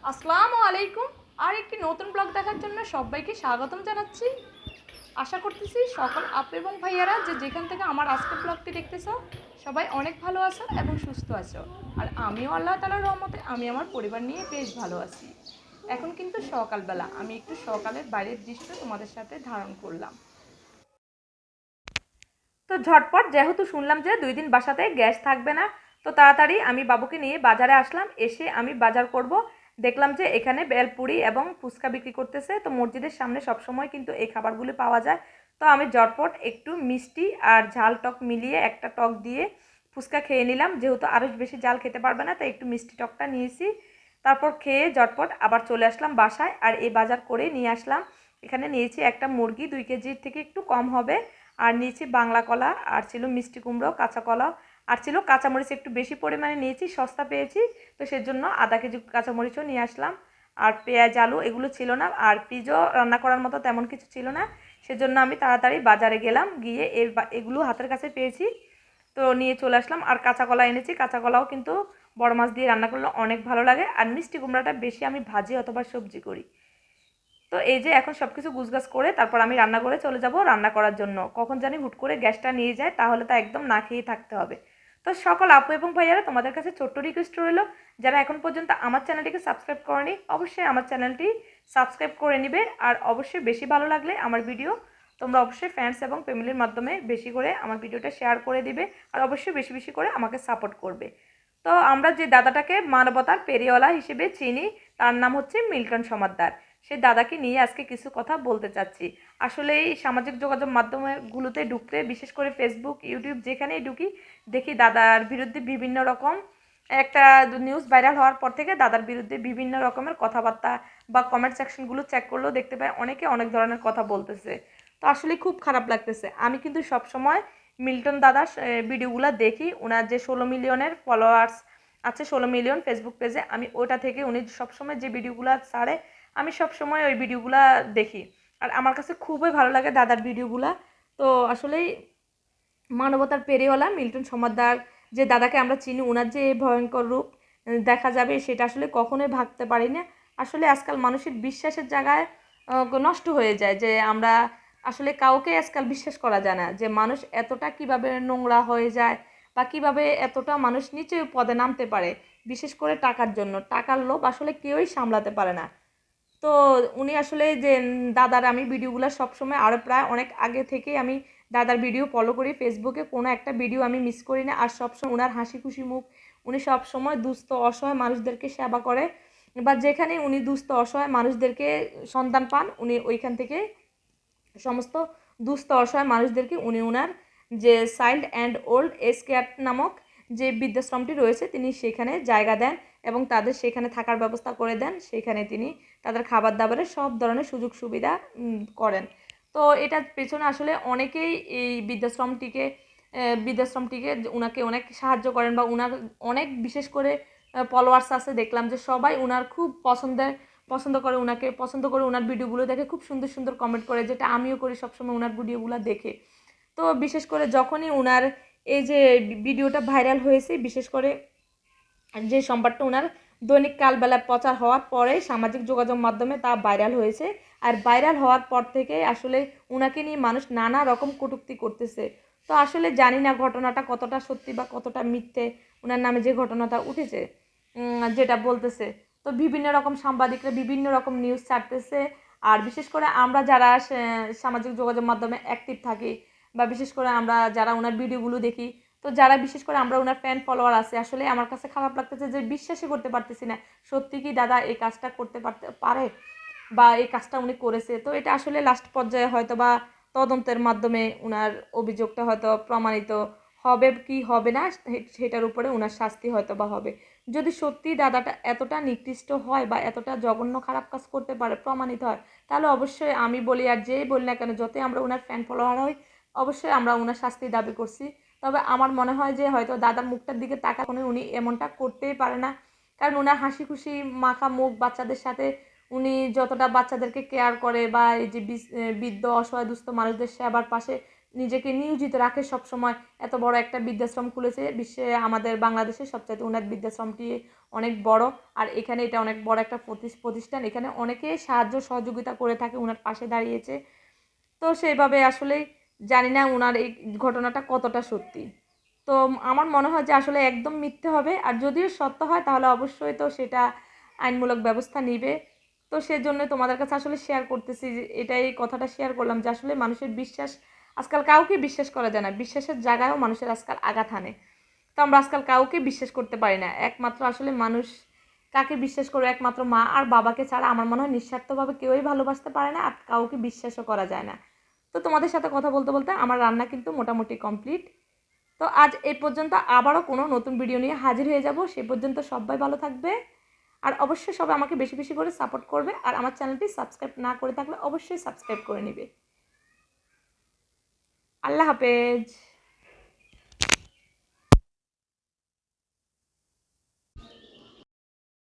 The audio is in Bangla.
আসসালামু আলাইকুম। আর একটি নতুন ব্লগ দেখার জন্য সবাইকে স্বাগতম জানাচ্ছি। আশা করতেছি সকল আপু এবং ভাইয়ারা যে যেখান থেকে আমার আজকের ব্লগটি দেখতেছো সবাই অনেক ভালো আছো এবং সুস্থ আছো। আর আমিও আল্লাহ তাআলার রহমতে আমি আমার পরিবার নিয়ে বেশ ভালো আছি। এখন কিন্তু সকালবেলা, আমি একটু সকালের বাইরের দৃশ্য তোমাদের সাথে ধারণ করলাম। তো ঝটপট যেহেতু শুনলাম যে 2 দিন বাসাতে গ্যাস থাকবে না, তো তাড়াতাড়ি আমি বাবুকে নিয়ে বাজারে আসলাম। এসে আমি বাজার করব, দেখলাম যে এখানে বেলপুরি এবং ফুচকা বিক্রি করতেছে। তো মসজিদের সামনে সবসময় কিন্তু এই খাবারগুলি পাওয়া যায়। তো আমি ঝটপট একটু মিষ্টি আর ঝাল টক মিলিয়ে একটা টক দিয়ে ফুচকা খেয়ে নিলাম, যেহেতু আরও বেশি ঝাল খেতে পারবে না, তাই একটু মিষ্টি টকটা নিয়েছি। তারপর খেয়ে ঝটপট আবার চলে আসলাম বাসায়, আর এই বাজার করে নিয়ে আসলাম। এখানে নিয়েছি একটা মুরগি 2 কেজির থেকে একটু কম হবে, আর নিয়েছি বাংলা কলা, আর ছিল মিষ্টি কুমড়ো, কাঁচা কলা, আর ছিল কাঁচামরিচ একটু বেশি পরিমাণে নিয়েছি, সস্তা পেয়েছি। তো সেজন্য আধা কেজি কাঁচামরিচও নিয়ে আসলাম। আর পেঁয়াজ আলু এগুলো ছিল না, আর পিজও রান্না করার মতো তেমন কিছু ছিল না। সেজন্য আমি তাড়াতাড়ি বাজারে গেলাম, গিয়ে এগুলো হাতের কাছে পেয়েছি, তো নিয়ে চলে আসলাম। আর কাঁচা কলা এনেছি, কাঁচা কলাও কিন্তু বড় মাছ দিয়ে রান্না করলে অনেক ভালো লাগে। আর মিষ্টি কুমড়াটা বেশি আমি ভাজি অথবা সবজি করি। তো এই যে এখন সব কিছু গুছগাছ করে তারপর আমি রান্না করে চলে যাব রান্না করার জন্য। কখন জানি হুট করে গ্যাসটা নিয়ে যায়, তাহলে তো একদম না খেয়েই থাকতে হবে। তো সকল আপু এবং ভাইয়ারা, তোমাদের কাছে ছোট্ট রিকোয়েস্ট রইল, যারা এখন পর্যন্ত আমার চ্যানেলটিকে সাবস্ক্রাইব করেনি অবশ্যই আমার চ্যানেলটি সাবস্ক্রাইব করে নিবে। আর অবশ্যই বেশি ভালো লাগলে আমার ভিডিও তোমরা অবশ্যই ফ্রেন্ডস এবং ফ্যামিলির মাধ্যমে বেশি করে আমার ভিডিওটা শেয়ার করে দিবে। আর অবশ্যই বেশি বেশি করে আমাকে সাপোর্ট করবে। তো আমরা যে দাদাটাকে মানবতার পেরিওয়ালা হিসেবে চিনি, তার নাম হচ্ছে মিল্টন সমাদ্দার। সেই দাদাকে নিয়ে আজকে কিছু কথা বলতে চাচ্ছি। আসলে এই সামাজিক যোগাযোগ মাধ্যমগুলোতে ঢুকতে, বিশেষ করে ফেসবুক, ইউটিউব যেখানেই ঢুকি, দেখি দাদার বিরুদ্ধে বিভিন্ন রকম একটা নিউজ ভাইরাল হওয়ার পর থেকে দাদার বিরুদ্ধে বিভিন্ন রকমের কথাবার্তা বা কমেন্ট সেকশনগুলো চেক করলেও দেখতে পাই অনেকে অনেক ধরনের কথা বলতেছে। তো আসলে খুব খারাপ লাগতেছে। আমি কিন্তু সবসময় মিল্টন দাদার ভিডিওগুলো দেখি। ওনার যে 16 মিলিয়নের ফলোয়ার্স আছে, 16 মিলিয়ন ফেসবুক পেজে, আমি ওটা থেকে উনি সবসময় যে ভিডিওগুলো ছাড়ে আমি সবসময় ওই ভিডিওগুলা দেখি। আর আমার কাছে খুবই ভালো লাগে দাদার ভিডিওগুলা। তো আসলেই মানবতার পেরিওয়ালা মিল্টন সমাদ্দার যে দাদাকে আমরা চিনি, ওনার যে ভয়ঙ্কর রূপ দেখা যাবে সেটা আসলে কখনোই ভাবতে পারি না। আসলে আজকাল মানুষের বিশ্বাসের জায়গায় নষ্ট হয়ে যায়, যে আমরা আসলে কাউকে আজকাল বিশ্বাস করা যায় না, যে মানুষ এতটা কিভাবে নোংরা হয়ে যায় বা কিভাবে এতটা মানুষ নিচে পদে নামতে পারে, বিশেষ করে টাকার জন্য। টাকার লোভ আসলে কেউই সামলাতে পারে না। তো উনি আসলে যে দাদার আমি ভিডিওগুলো সবসময়, আরও প্রায় অনেক আগে থেকেই আমি দাদার ভিডিও ফলো করি। ফেসবুকে কোনো একটা ভিডিও আমি মিস করি না। আর সবসময় ওনার হাসি খুশি মুখ, উনি সবসময় দুস্থ অসহায় মানুষদেরকে সেবা করে, বা যেখানে উনি দুস্থ অসহায় মানুষদেরকে সন্ধান পান, উনি ওইখান থেকে সমস্ত দুস্থ অসহায় মানুষদেরকে উনি ওনার যে child and old age care নামক যে বৃদ্ধাশ্রমটি রয়েছে, তিনি সেখানে জায়গা দেন এবং তাদের সেখানে থাকার ব্যবস্থা করে দেন। সেখানে তিনি তাদের খাবার দাবারের সব ধরনের সুযোগ সুবিধা করেন। তো এটার পেছনে আসলে অনেকেই এই বৃদ্ধাশ্রমটিকে ওনাকে অনেক সাহায্য করেন, বা ওনার অনেক বিশেষ করে ফলোয়ার্স আছে। দেখলাম যে সবাই ওনার খুব পছন্দ করে, ওনাকে পছন্দ করে, ওনার ভিডিওগুলো দেখে খুব সুন্দর সুন্দর কমেন্ট করে, যেটা আমিও করি সবসময় ওনার ভিডিওগুলো দেখে। তো বিশেষ করে যখনই ওনার এই যে ভিডিওটা ভাইরাল হয়েছে, বিশেষ করে যে সংবাদটা ওনার দৈনিক কালবেলা প্রচার হওয়ার পরে সামাজিক যোগাযোগ মাধ্যমে তা ভাইরাল হয়েছে। আর ভাইরাল হওয়ার পর থেকে আসলে ওনাকে নিয়ে মানুষ নানা রকম কটূক্তি করতেছে। তো আসলে জানি না ঘটনাটা কতটা সত্যি বা কতটা মিথ্যে, ওনার নামে যে ঘটনাটা উঠেছে, যেটা বলতেছে। তো বিভিন্ন রকম সাংবাদিকরা বিভিন্ন রকম নিউজ ছাড়তেছে। আর বিশেষ করে আমরা যারা সামাজিক যোগাযোগ মাধ্যমে অ্যাক্টিভ থাকি, বা বিশেষ করে আমরা যারা ওনার ভিডিওগুলো দেখি, তো যারা বিশেষ করে আমরা ওনার ফ্যান ফলোয়ার আছে, আসলে আমার কাছে খারাপ লাগতেছে যে বিশ্বাসই করতে পারতেছি না সত্যি কি দাদা এই কাজটা করতে পারে, বা এই কাজটা উনি করেছে। তো এটা আসলে লাস্ট পর্যায়ে হয়তো বা তদন্তের মাধ্যমে ওনার অভিযোগটা হয়তো প্রমাণিত হবে কি হবে না, সেটার উপরে ওনার শাস্তি হয়তো বা হবে। যদি সত্যি দাদাটা এতটা নিকৃষ্ট হয় বা এতটা জঘন্য খারাপ কাজ করতে পারে প্রমাণিত হয়, তাহলে অবশ্যই আমি বলি আর যেই বলি না কেন, যতই আমরা ওনার ফ্যান ফলোয়ার হই, অবশ্যই আমরা ওনার শাস্তি দাবি করছি। তবে আমার মনে হয় যে হয়তো দাদার মুখটার দিকে তাকালে উনি এমনটা করতেই পারে না। কারণ ওনার হাসি খুশি মাখা মুখ, বাচ্চাদের সাথে উনি যতটা বাচ্চাদেরকে কেয়ার করে, বা এই যে বৃদ্ধ অসহায় দুস্থ মানুষদের সেবার পাশে নিজেকে নিয়োজিত রাখে সব সময়। এত বড় একটা বৃদ্ধাশ্রম খুলেছে, বিশ্বে আমাদের বাংলাদেশের সবচাইতে উন্নত বৃদ্ধাশ্রমটি অনেক বড়। আর এখানে এটা অনেক বড় একটা প্রতিষ্ঠান, এখানে অনেকে সাহায্য সহযোগিতা করে থাকে, ওনার পাশে দাঁড়িয়েছে। তো সেইভাবে আসলে জানি না ওনার এই ঘটনাটা কতটা সত্যি। তো আমার মনে হয় যে আসলে একদম মিথ্যে হবে, আর যদিও সত্য হয় তাহলে অবশ্যই তো সেটা আইনমূলক ব্যবস্থা নিবে। তো সেজন্য তোমাদের কাছে আসলে শেয়ার করতেছি, যে এটাই কথাটা শেয়ার করলাম যে আসলে মানুষের বিশ্বাস আজকাল কাউকে বিশ্বাস করা যায় না, বিশ্বাসের জায়গায়ও মানুষের আজকাল আঘাত হানে। তো আমরা আজকাল কাউকে বিশ্বাস করতে পারি না, একমাত্র আসলে মানুষ কাকে বিশ্বাস করবে, একমাত্র মা আর বাবাকে ছাড়া আমার মনে হয় নিঃস্বার্থভাবে কেউই ভালোবাসতে পারে না, আর কাউকে বিশ্বাসও করা যায় না। তো তোমাদের সাথে কথা বলতে বলতে আমার রান্না কিন্তু মোটামুটি কমপ্লিট। তো আজ এই পর্যন্ত, আবারও কোনো নতুন ভিডিও নিয়ে হাজির হয়ে যাব। সে পর্যন্ত সবাই ভালো থাকবে, আর অবশ্যই সবাই আমাকে বেশি বেশি করে সাপোর্ট করবে, আর আমার চ্যানেলটি সাবস্ক্রাইব না করে থাকলে অবশ্যই সাবস্ক্রাইব করে নেবে। আল্লাহ হাফেজ।